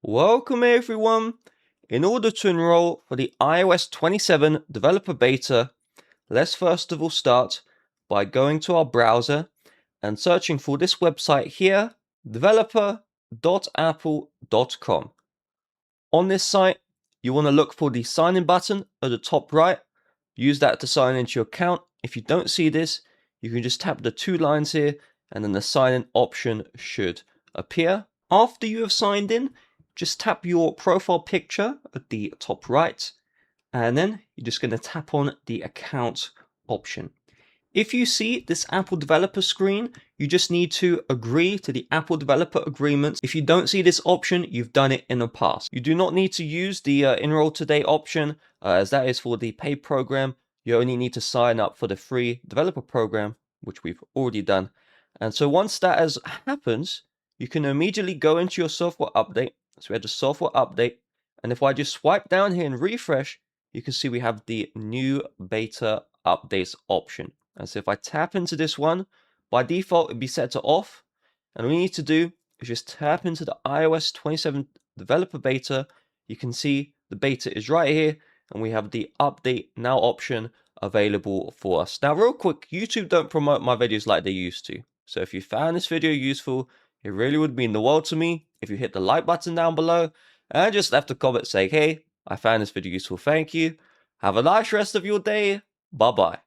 Welcome everyone. In order to enroll for the iOS 27 developer beta, let's first of all start by going to our browser and searching for this website here, developer.apple.com. On this site, you want to look for the sign in button at the top right. Use that to sign into your account. If you don't see this, you can just tap the two lines here and then the sign in option should appear. After you have signed in, just tap your profile picture at the top right, and then you're just going to tap on the account option. If you see this Apple developer screen, you just need to agree to the Apple developer agreement. If you don't see this option, you've done it in the past. You do not need to use the Enroll Today option, as that is for the paid program. You only need to sign up for the free developer program, which we've already done. And so once that has happens, you can immediately go into your software update. So we had the software update. And if I just swipe down here and refresh, you can see we have the new beta updates option. And so if I tap into this one, by default, it'd be set to off. And all we need to do is just tap into the iOS 27 developer beta. You can see the beta is right here, and we have the update now option available for us. Now, real quick, YouTube don't promote my videos like they used to. So if you found this video useful, it really would mean the world to me if you hit the like button down below and just left a comment saying, hey, I found this video useful. Thank you. Have a nice rest of your day. Bye-bye.